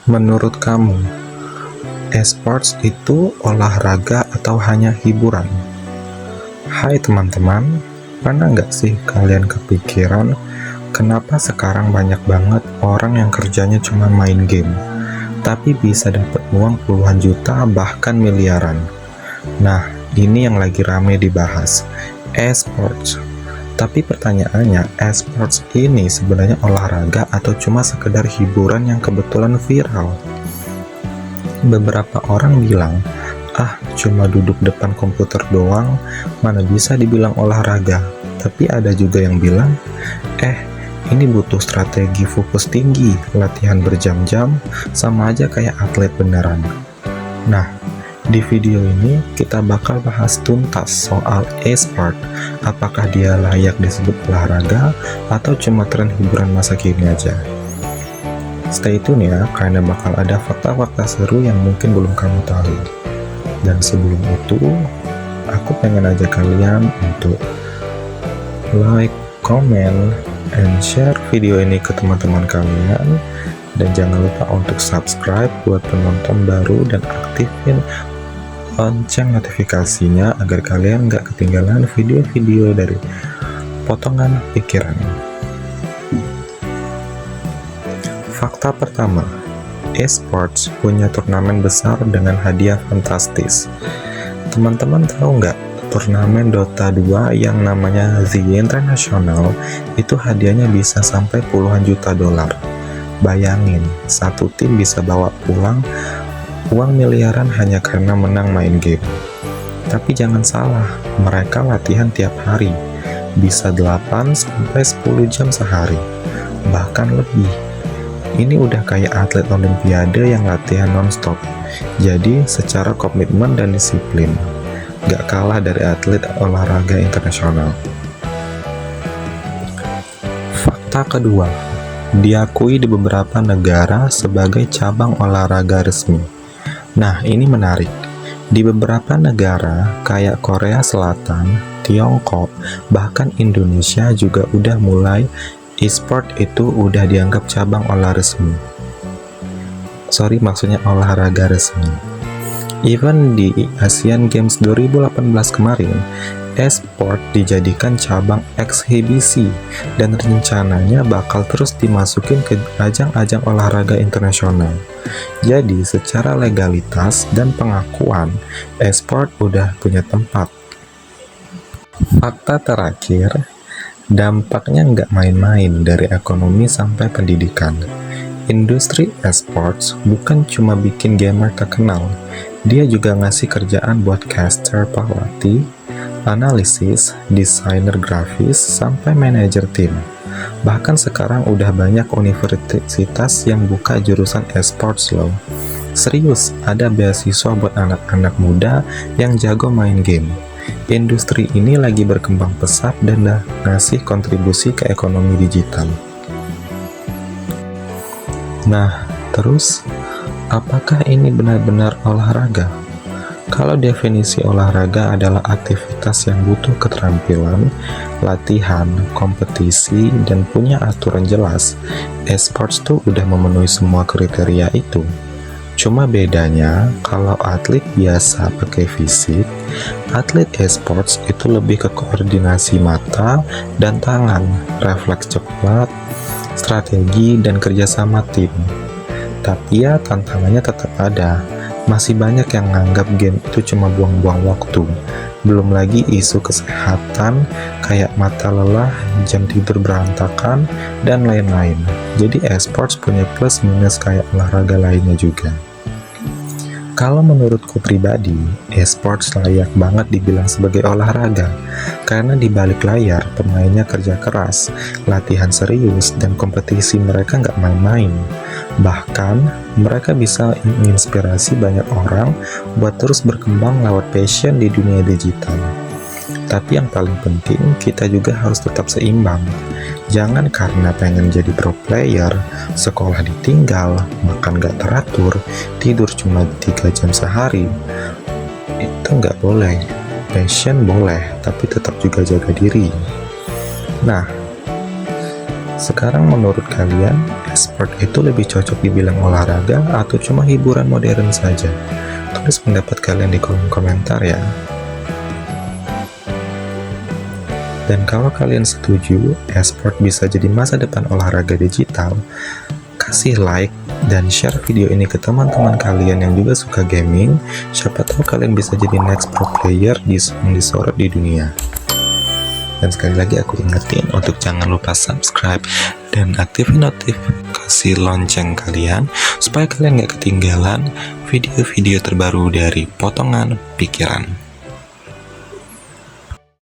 Menurut kamu, esports itu olahraga atau hanya hiburan? Hai teman-teman, pernah nggak sih kalian kepikiran kenapa sekarang banyak banget orang yang kerjanya cuma main game, tapi bisa dapat uang puluhan juta bahkan miliaran? Nah, ini yang lagi rame dibahas, esports. Tapi pertanyaannya, esports ini sebenarnya olahraga atau cuma sekedar hiburan yang kebetulan viral? Beberapa orang bilang, cuma duduk depan komputer doang, mana bisa dibilang olahraga. Tapi ada juga yang bilang, ini butuh strategi fokus tinggi, latihan berjam-jam, sama aja kayak atlet beneran. Nah, di video ini kita bakal bahas tuntas soal e-sport, apakah dia layak disebut olahraga atau cuma tren hiburan masa kini aja. Stay tune ya, karena bakal ada fakta-fakta seru yang mungkin belum kamu tahu. Dan sebelum itu, aku pengen ajak kalian untuk like, comment, and share video ini ke teman-teman kalian. Dan jangan lupa untuk subscribe buat penonton baru dan aktifin lonceng notifikasinya agar kalian gak ketinggalan video-video dari Potongan Pikiran. Fakta pertama, esports punya turnamen besar dengan hadiah fantastis. Teman-teman tahu nggak, turnamen Dota 2 yang namanya The International itu hadiahnya bisa sampai puluhan juta dolar. Bayangin, satu tim bisa bawa pulang uang miliaran hanya karena menang main game. Tapi jangan salah, mereka latihan tiap hari, bisa 8-10 jam sehari, bahkan lebih. Ini udah kayak atlet olimpiade yang latihan non-stop. Jadi secara komitmen dan disiplin, gak kalah dari atlet olahraga internasional. Fakta kedua, diakui di beberapa negara sebagai cabang olahraga resmi. Nah, ini menarik. Di beberapa negara kayak Korea Selatan, Tiongkok, bahkan Indonesia juga udah mulai e-sport itu udah dianggap cabang olahraga resmi. Even di Asian Games 2018 kemarin, e-sport dijadikan cabang eksibisi dan rencananya bakal terus dimasukin ke ajang-ajang olahraga internasional. Jadi secara legalitas dan pengakuan, e-sport udah punya tempat. Fakta terakhir, dampaknya nggak main-main dari ekonomi sampai pendidikan. Industri e-sports bukan cuma bikin gamer terkenal, dia juga ngasih kerjaan buat caster, pelatih, analisis, desainer grafis, sampai manajer tim. Bahkan sekarang udah banyak universitas yang buka jurusan e-sports loh. Serius, ada beasiswa buat anak-anak muda yang jago main game. Industri ini lagi berkembang pesat dan ngasih kontribusi ke ekonomi digital. Nah, terus apakah ini benar-benar olahraga? Kalau definisi olahraga adalah aktivitas yang butuh keterampilan, latihan, kompetisi, dan punya aturan jelas, esports tuh udah memenuhi semua kriteria itu. Cuma bedanya, kalau atlet biasa pakai fisik, atlet esports itu lebih ke koordinasi mata dan tangan, refleks cepat, strategi, dan kerjasama tim. Tapi ya, tantangannya tetap ada. Masih banyak yang nganggap game itu cuma buang-buang waktu. Belum lagi isu kesehatan kayak mata lelah, jam tidur berantakan, dan lain-lain. Jadi esports punya plus minus kayak olahraga lainnya juga. Kalau menurutku pribadi, esports layak banget dibilang sebagai olahraga, karena di balik layar pemainnya kerja keras, latihan serius, dan kompetisi mereka nggak main-main. Bahkan, mereka bisa menginspirasi banyak orang buat terus berkembang lewat passion di dunia digital. Tapi yang paling penting, kita juga harus tetap seimbang. Jangan karena pengen jadi pro player, sekolah ditinggal, makan gak teratur, tidur cuma 3 jam sehari. Itu nggak boleh. Passion boleh, tapi tetap juga jaga diri. Nah, Sekarang menurut kalian, e-sport itu lebih cocok dibilang olahraga atau cuma hiburan modern saja? Tulis pendapat kalian di kolom komentar ya. Dan kalau kalian setuju, e-sport bisa jadi masa depan olahraga digital, kasih like dan share video ini ke teman-teman kalian yang juga suka gaming. Siapa tahu kalian bisa jadi next pro player yang disorot di dunia. Dan sekali lagi aku ingetin untuk jangan lupa subscribe dan aktifin notifikasi lonceng kalian supaya kalian gak ketinggalan video-video terbaru dari Potongan Pikiran.